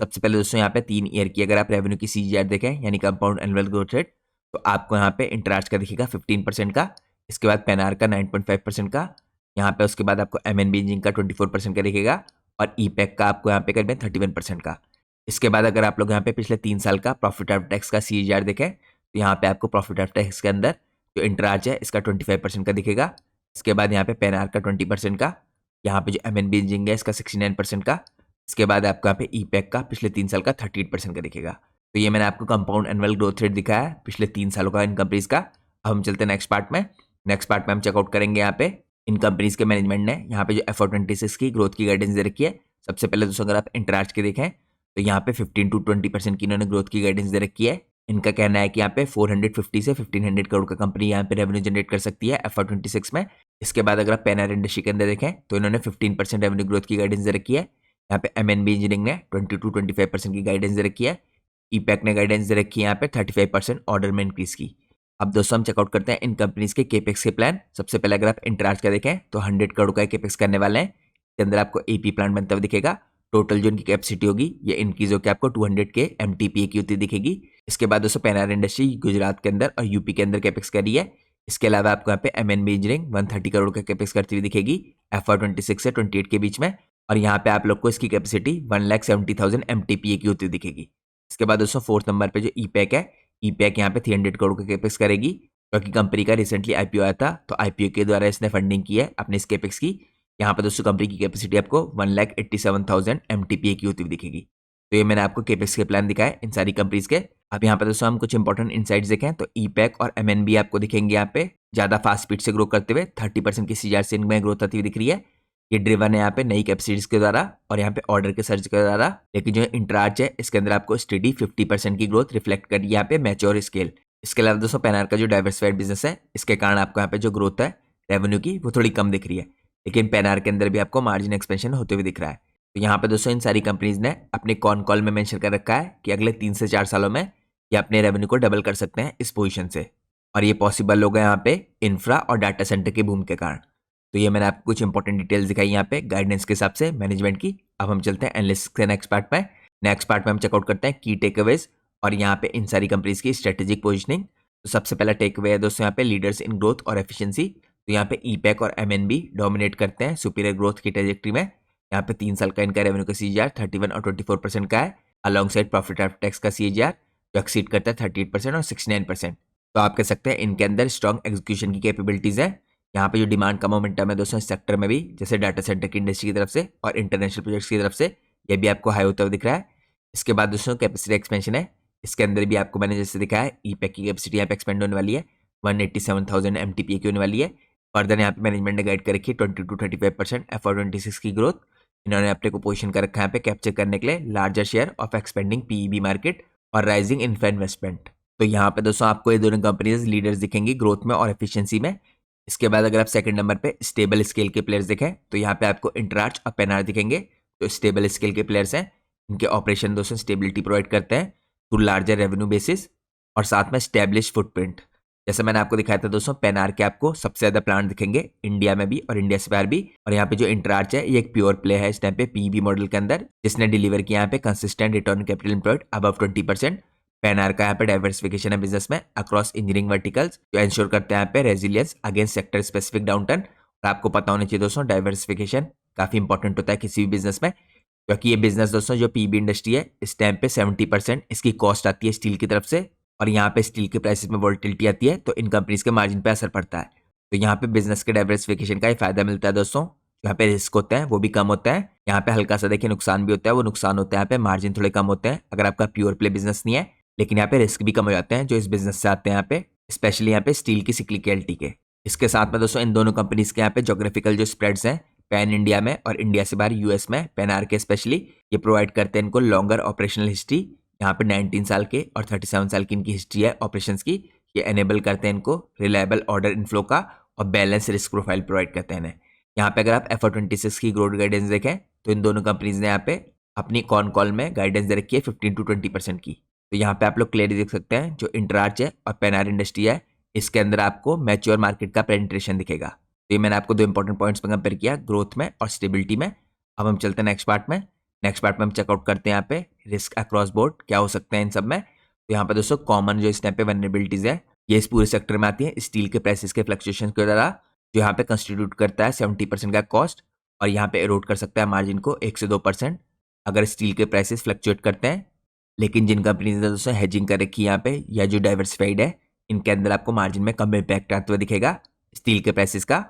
सबसे पहले दोस्तों यहाँ पे 3 ईयर की अगर आप रेवेन्यू की CAGR देखें यानी कंपाउंड एनुअल ग्रोथ रेट, तो आपको यहाँ पे इंटरआर्च का दिखेगा 15% का, इसके बाद पेनार का 9.5% का, यहाँ पे उसके बाद आपको एमएनबी इंजीनियरिंग का 24% का दिखेगा और ईपैक का आपको यहाँ पे करीबन 31% का। इसके बाद अगर आप लोग यहाँ पे पिछले 3 साल का प्रॉफिट आफ्टर टैक्स का CAGR देखें, तो यहाँ पे आपको प्रॉफिट आफ्टर टैक्स के अंदर जो इंटरआर्च है इसका 25% का दिखेगा, इसके बाद यहाँ पे पेनार का 20% का, यहाँ पे जो एमएनबी इंजीनियरिंग है इसका 69% का, इसके बाद आपको यहाँ पे ईपैक का पिछले 3 साल का 38% का दिखेगा। तो ये मैंने आपको कंपाउंड एनुअल ग्रोथ रेट दिखाया है पिछले 3 सालों का इन कंपनीज का। अब हम चलते हैं नेक्स्ट पार्ट में। नेक्स्ट पार्ट में हम चेकआउट करेंगे यहाँ पे इन कंपनीज के मैनेजमेंट ने यहाँ पे जो FY26 की ग्रोथ की गाइडेंस दे रखी है। सबसे पहले दोस्तों अगर आप इंटरआर्च के देखें तो यहाँ पे 15 to 20% की इन्होंने ग्रोथ की गाइडेंस दे रखी है। इनका कहना है कि यहाँ पे 450 से 1500 करोड़ का कंपनी यहाँ पे रेवेन्यू जनरेट कर सकती है FY26 में। इसके बाद अगर आप पेनार इंडस्ट्री के अंदर देखें तो इन्होंने 15% रेवेन्यू ग्रोथ की गाइडेंस दे रखी है। यहाँ पे MNB इंजीनियरिंग ने 20 to 25% की गाइडेंस दे रखी है। ईपैक ने गाइडेंस दे रखी है यहाँ पे 35% ऑर्डर में इंक्रीज की। अब दोस्तों हम चेकआउट करते हैं इन कंपनीज के केपेक्स के प्लान। सबसे पहले अगर आप इंटरआर्च का देखें तो 100 करोड़ का केपेक्स करने वाले हैं। इसके अंदर आपको AP प्लांट बनता हुआ दिखेगा। टोटल जो इनकी कैपेसिटी होगी ये इंक्रीज होकर आपको 200 के MTPA की होती दिखेगी। इसके बाद दोस्तों पेनार इंडस्ट्री गुजरात के अंदर और यूपी के अंदर कैपेक्स कर रही है। इसके अलावा आपको यहाँ पे MNB इंजीनियरिंग 130 करोड़ का कैपेक्स करती हुई दिखेगी FY26 से 28 के बीच में। और यहाँ पे आप लोग को इसकी कैपेसिटी 1,70,000 MTPA की होती दिखेगी। इसके बाद दोस्तों फोर्थ नंबर पे जो ईपैक है, ईपैक यहाँ पे 300 करोड़ का कैपेक्स करेगी क्योंकि कंपनी का रिसेंटली IPO आया था तो IPO के द्वारा इसने फंडिंग की है अपने इस कैपेक्स की। यहाँ पे दोस्तों कंपनी की कैपेसिटी आपको 1,87,000 MTPA की होती हुई दिखेगी। तो ये मैंने आपको कैपेक्स के प्लान दिखाए इन सारी कंपनीज के। अब यहाँ पे दोस्तों हम कुछ इंपॉर्टेंट इनसाइट्स देखें तो ईपैक और MNB आपको दिखेंगे यहाँ पे ज्यादा फास्ट स्पीड से ग्रो करते हुए 30% की CAGR से इनमें ग्रोथ आती हुई दिख रही है। ये ड्रिवन है यहाँ पे नई कैपेसिटीज के द्वारा और यहाँ पे ऑर्डर के सर्च के द्वारा। लेकिन जो इंटरआर्च है इसके अंदर आपको स्टेडी 50% की ग्रोथ रिफ्लेक्ट कर रही है यहाँ पे मैच्योर स्केल। इसके अलावा दोस्तों पेनार का जो डाइवर्सिफाइड बिजनेस है इसके कारण आपको यहाँ पे जो ग्रोथ है रेवेन्यू की वो थोड़ी कम दिख रही है, लेकिन पेनार के अंदर भी आपको मार्जिन एक्सपेंशन होते हुए दिख रहा है। तो यहाँ पे दोस्तों इन सारी कंपनीज ने अपने कॉन कॉल में मेंशन कर रखा है कि अगले 3 से 4 सालों में ये अपने रेवेन्यू को डबल कर सकते हैं इस पोजीशन से। और ये पॉसिबल होगा यहाँ पे इंफ्रा और डाटा सेंटर के बूम के कारण। तो ये मैंने आपको कुछ इंपॉर्टेंट डिटेल्स दिखाई यहाँ पे गाइडेंस के हिसाब से मैनेजमेंट की। अब हम चलते हैं एनालिसिस के नेक्स्ट पार्ट में। नेक्स्ट पार्ट में हम चेकआउट करते हैं की टेकअवेज और यहाँ पे इन सारी कंपनीज की स्ट्रेटेजिक पोजिशनिंग। तो सबसे पहला टेकअवे है दोस्तों यहाँ पे लीडर्स इन ग्रोथ और एफिशिएंसी। तो यहाँ पे ईपैक और MNB डोमिनेट करते हैं सुपीरियर ग्रोथ की ट्रेजेक्ट्री में। यहाँ पे 3 साल का इनका रेवेन्यू का CAGR 31 और 24% का है, along side profit after tax का CAGR जो एक्सीड करता है 38% और 69%। तो आप कह सकते हैं इनके अंदर स्ट्रॉन्ग एग्जीक्यूशन की कैपेबिलिटीज है। यहाँ पे जो डिमांड का मोमेंटम है दोस्तों इस सेक्टर में भी जैसे डाटा सेंटर की इंडस्ट्री की तरफ से और इंटरनेशनल प्रोजेक्ट्स की तरफ से ये भी आपको हाई होता हुआ दिख रहा है। इसके बाद दोस्तों कैपेसिटी एक्सपेंशन है। इसके अंदर भी आपको मैंने जैसे दिखाया है ईपैक की कैपेसिटी यहाँ पे एक्सपेंड होने वाली है 187,000 MTPA की होने वाली है। फर्दर यहाँ पे मैनेजमेंट ने गाइड कर रखी है 20 to 35% FY26 की ग्रोथ। इन्होंने अपने को पोजीशन कर रखा है यहाँ पे कैप्चर करने के लिए larger share of expanding PEB market और राइजिंग इन्फ्रा इन्वेस्टमेंट। तो यहाँ पे दोस्तों आपको ये दोनों कंपनीज लीडर्स दिखेंगी ग्रोथ में और एफिशिएंसी में। इसके बाद अगर आप सेकंड नंबर पे स्टेबल स्केल के प्लेयर्स देखें तो यहाँ पे आपको इंटरआर्च और पेनार दिखेंगे जो स्टेबल स्केल के प्लेयर्स हैं। इनके ऑपरेशन दोस्तों स्टेबिलिटी प्रोवाइड करते हैं थ्रू लार्जर रेवेन्यू बेसिस और साथ में स्टेब्लिश फुटप्रिंट। जैसे मैंने आपको दिखाया था दोस्तों पेनार के आपको सबसे ज्यादा प्लांट दिखेंगे इंडिया में भी और इंडिया से बाहर भी। और यहाँ पे जो इंटरआर्च है ये एक प्योर प्ले है इस टाइम पे PEB मॉडल के अंदर जिसने डिलीवर किया यहाँ पे consistent return capital employed above 20%। Penner का यहाँ पे डाइवर्सिफिकेशन है बिजनेस में अक्रॉस इंजीनियरिंग वर्टिकल्स जो इंश्योर करते हैं यहाँ पे resilience against sector specific downturn. और आपको पता होना चाहिए दोस्तों डाइवर्सिफिकेशन काफी इंपॉर्टेंट होता है किसी भी बिजनेस में, क्योंकि ये बिजनेस दोस्तों जो PEB इंडस्ट्री है इस टाइम पे 70% इसकी कॉस्ट आती है स्टील की तरफ से और यहाँ पे स्टील के प्राइसेस में वोलेटिलिटी आती है तो इन कंपनीज के मार्जिन पे असर पड़ता है। तो यहाँ पे बिजनेस के डाइवर्सिफिकेशन का ही फायदा मिलता है दोस्तों। यहाँ पे रिस्क होता है वो भी कम होता है। यहाँ पे हल्का सा देखिए नुकसान भी होता है, वो नुकसान होता है यहाँ पे मार्जिन थोड़े कम होते हैं अगर आपका प्योर प्ले बिजनेस नहीं है, लेकिन यहाँ पे रिस्क भी कम हो जाते हैं जो इस बिजनेस से आते हैं यहाँ पे स्पेशली यहाँ पे स्टील की सिक्लिकलिटी के। इसके साथ में दोस्तों इन दोनों कंपनीज के यहाँ पे जोग्राफिकल जो स्प्रेड्स हैं पैन इंडिया में और इंडिया से बाहर US में पेनार के स्पेशली ये प्रोवाइड करते हैं इनको लॉन्गर ऑपरेशनल हिस्ट्री। यहाँ पे 19 साल के और 37 साल की इनकी हिस्ट्री है ऑपरेशंस की। ये एनेबल करते हैं इनको रिलायबल ऑर्डर इनफ्लो का और बैलेंस रिस्क प्रोफाइल प्रोवाइड करते हैं इन्हें। यहाँ पे अगर आप FY26 की ग्रोथ गाइडेंस देखें तो इन दोनों कंपनीज ने यहाँ पे अपनी कॉन कॉल में गाइडेंस दे रखी है 15 to 20% की। तो यहाँ पे आप लोग क्लियरली देख सकते हैं जो इंटरआर्च है और पेनार इंडस्ट्री है इसके अंदर आपको मैच्योर मार्केट का पेनिट्रेशन दिखेगा। तो ये मैंने आपको 2 इंपॉर्टेंट पॉइंट्स में कंपेयर किया ग्रोथ में और स्टेबिलिटी में। अब हम चलते हैं नेक्स्ट पार्ट में। नेक्स्ट पार्ट में हम चेकआउट करते हैं यहाँ पे रिस्क अक्रॉस बोर्ड क्या हो सकते हैं इन सब में। तो यहाँ पे दोस्तों कॉमन जो इस टाइम पे वनरेबिलिटीज है ये इस पूरे सेक्टर में आती है स्टील के प्राइसेस के फ्लक्चुएशन के द्वारा जो यहाँ पे कंस्टिट्यूट करता है 70% का कॉस्ट और यहाँ पे एरोड कर सकता है मार्जिन को 1 से 2% अगर स्टील के प्राइसेस फ्लक्चुएट करते हैं। लेकिन जिन कंपनीज ने दोस्तों हेजिंग कर रखी है यहाँ पे या जो डाइवर्सिफाइड है इनके अंदर आपको मार्जिन में कम इम्पैक्ट आते हुए दिखेगा स्टील के प्राइसेस का।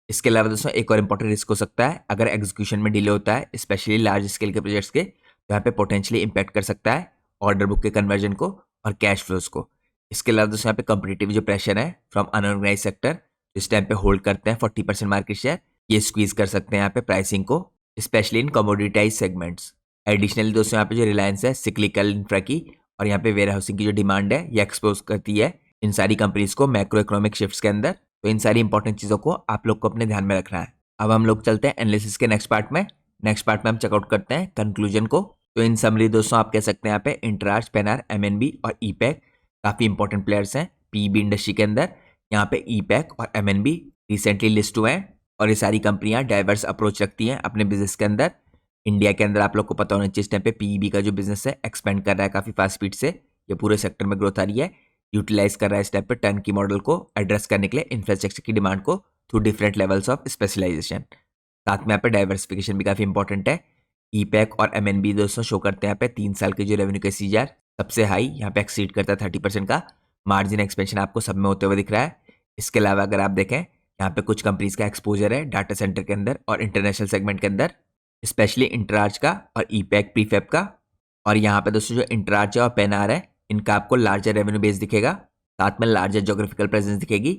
इसके अलावा दोस्तों एक और इंपॉर्टेंट रिस्क हो सकता है अगर एग्जीक्यूशन में डिले होता है स्पेशली लार्ज स्केल के प्रोजेक्ट्स के, तो यहाँ पे पोटेंशियली इंपैक्ट कर सकता है ऑर्डर बुक के कन्वर्जन को और कैश फ्लोज को। इसके अलावा दोस्तों यहाँ पे कॉम्पिटिटिव जो प्रेशर है फ्रॉम अनऑर्गेनाइज सेक्टर, इस टाइम पे होल्ड करते हैं 40% मार्केट शेयर, ये स्क्वीज कर सकते हैं यहाँ पे प्राइसिंग को, specially in commoditise segments. Additionally दोस्तों यहाँ पे जो रिलायंस है सिक्लिकल इंफ्रा की और यहाँ पे वेयर हाउसिंग की जो डिमांड है ये एक्सपोज करती है इन सारी कंपनीज को मैक्रो इकोनॉमिक शिफ्ट्स के अंदर। तो इन सारी इंपॉर्टेंट चीज़ों को आप लोग को अपने ध्यान में रखना है। अब हम लोग चलते हैं एनालिसिस के नेक्स्ट पार्ट में। नेक्स्ट पार्ट में हम चेकआउट करते हैं कंक्लूजन को। तो इन समरी दोस्तों आप कह सकते हैं यहाँ पे इंटरास्ट, पेनार, एमएनबी और ईपैक काफ़ी इंपॉर्टेंट प्लेयर्स हैं पीईबी इंडस्ट्री के अंदर। यहाँ पे ईपैक और एमएनबी रिसेंटली लिस्ट हुए हैं और ये सारी कंपनियां डाइवर्स अप्रोच रखती हैं अपने बिजनेस के अंदर। इंडिया के अंदर आप लोग को पता होना चाहिए इस टाइम पे पीईबी का जो बिजनेस है एक्सपेंड कर रहा है काफ़ी फास्ट स्पीड से, ये पूरे सेक्टर में ग्रोथ आ रही है, यूटिलाइज कर रहा है इस टाइप पे टर्न की मॉडल को एड्रेस करने के लिए इंफ्रास्ट्रक्चर की डिमांड को through different levels of specialisation. साथ में यहाँ पे डाइवर्सिफिकेशन भी काफ़ी इंपॉर्टेंट है। ईपैक और एमएनबी दोस्तों शो करते हैं यहाँ पे 3 साल के जो रेवेन्यू के सीआर सबसे हाई यहाँ पे एक्सीड करता है 30% का, मार्जिन एक्सपेंशन आपको सब में होते हुए दिख रहा है। इसके अलावा अगर आप देखें यहाँ पे कुछ कंपनीज का एक्सपोजर है डाटा सेंटर के अंदर और इंटरनेशनल सेगमेंट के अंदर, स्पेशली इंटराज का और ईपैक प्रीफेब का। और यहाँ पे दोस्तों जो इंटराज है और पेनार है इनका आपको लार्जर रेवेन्यू बेस दिखेगा, साथ में लार्जर जोग्राफिकल प्रेजेंस दिखेगी,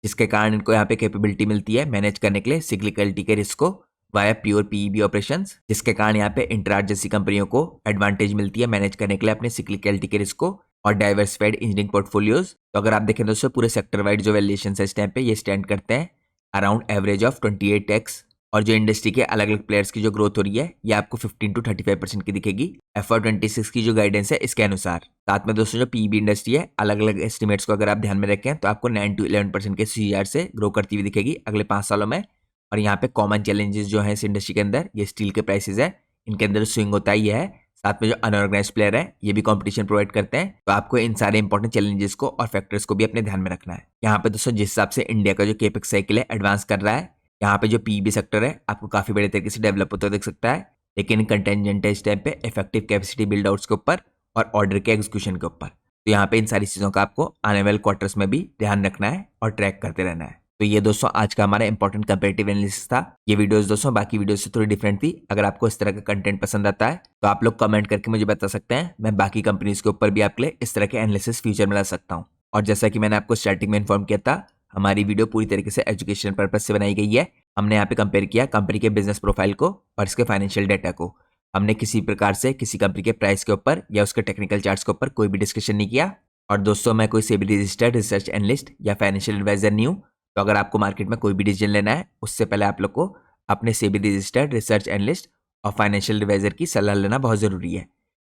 जिसके कारण इनको यहाँ पे कैपेबिलिटी मिलती है मैनेज करने के लिए सिक्लिकलिटी के रिस्क को वाया प्योर पीईबी ऑपरेशंस, जिसके कारण यहाँ पे इंटराज जैसी कंपनियों को एडवांटेज मिलती है मैनेज करने के लिए अपने सिक्लिकलिटी के रिस्क को और डाइवर्सिफाइड इंजीनियरिंग पोर्टफोलियोज। तो अगर आप देखें दोस्तों पूरे सेक्टर वाइड जो वैल्यूएशन है इस टाइम पे ये स्टैंड करते हैं अराउंड एवरेज ऑफ 28x, और जो इंडस्ट्री के अलग अलग प्लेयर्स की जो ग्रोथ हो रही है ये आपको 15 to 35% की दिखेगी FY26 की जो गाइडेंस है इसके अनुसार। साथ में दोस्तों जो पीईबी इंडस्ट्री है अलग अलग एस्टिमेट्स को अगर आप ध्यान में रखें तो आपको 9 to 11% के सीआर से ग्रो करती हुई दिखेगी अगले 5 सालों में। और यहाँ पे कॉमन चैलेंजेस जो है इस इंडस्ट्री के अंदर ये स्टील के प्राइसेस है, इनके अंदर स्विंग होता ही है, साथ में जो अनऑर्गेनाइज प्लेयर है ये भी कंपटीशन प्रोवाइड करते हैं। तो आपको इन सारे इंपॉर्टेंट चैलेंजेस को और फैक्टर्स को भी अपने ध्यान में रखना है। यहाँ पे दोस्तों जिस हिसाब से इंडिया का जो केपेक्स साइकिल है एडवांस कर रहा है, यहाँ पे जो पीईबी सेक्टर है आपको काफी बड़े तरीके से डेवलप होता दिख सकता है, लेकिन कंटेंजेंट है इस टाइम पे इफेक्टिव कैपेसिटी बिल्ड आउट्स के ऊपर और ऑर्डर के एग्जीक्यूशन के ऊपर। तो यहाँ पे इन सारी चीजों का आपको आने वाले क्वार्टर्स में भी ध्यान रखना है और ट्रैक करते रहना है। तो ये दोस्तों आज का हमारा इंपॉर्टेंट कंपैरेटिव एनालिसिस था। ये वीडियोस दोस्तों बाकी वीडियो से थोड़ी डिफरेंट थी। अगर आपको इस तरह का कंटेंट पसंद आता है तो आप लोग कमेंट करके मुझे बता सकते हैं, मैं बाकी कंपनीज के ऊपर भी आपके लिए इस तरह के एनालिसिस फ्यूचर में ला सकता हूँ। और जैसा कि मैंने आपको स्टार्टिंग में इन्फॉर्म किया था हमारी वीडियो पूरी तरीके से एजुकेशन पर्पज से बनाई गई है। हमने यहाँ पे कंपेयर किया कंपनी के बिजनेस प्रोफाइल को और इसके फाइनेंशियल डेटा को। हमने किसी प्रकार से किसी कंपनी के प्राइस के ऊपर या उसके टेक्निकल चार्ट्स के ऊपर कोई भी डिस्कशन नहीं किया। और दोस्तों मैं कोई सेबी रजिस्टर्ड रिसर्च एनालिस्ट या फाइनेंशियल एडवाइजर नहीं हूँ, तो अगर आपको मार्केट में कोई भी डिसीजन लेना है उससे पहले आप लोग को अपने सेबी रजिस्टर्ड रिसर्च एनालिस्ट और फाइनेंशियल एडवाइजर की सलाह लेना बहुत ज़रूरी है।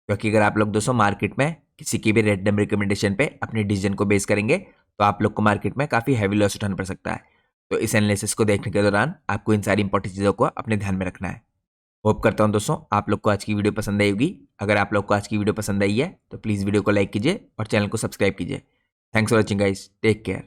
क्योंकि अगर आप लोग दोस्तों मार्केट में किसी की भी रैंडम रिकमेंडेशन पे अपने डिसीजन को बेस करेंगे तो आप लोग को मार्केट में काफ़ी हैवी लॉस उठाना पड़ सकता है। तो इस एनालिसिस को देखने के दौरान आपको इन सारी इंपॉर्टेंट चीज़ों को अपने ध्यान में रखना है। होप करता हूँ दोस्तों आप लोग को आज की वीडियो पसंद आई होगी। अगर आप लोग को आज की वीडियो पसंद आई है तो प्लीज़ वीडियो को लाइक कीजिए और चैनल को सब्सक्राइब कीजिए। Thanks for watching guys, take care.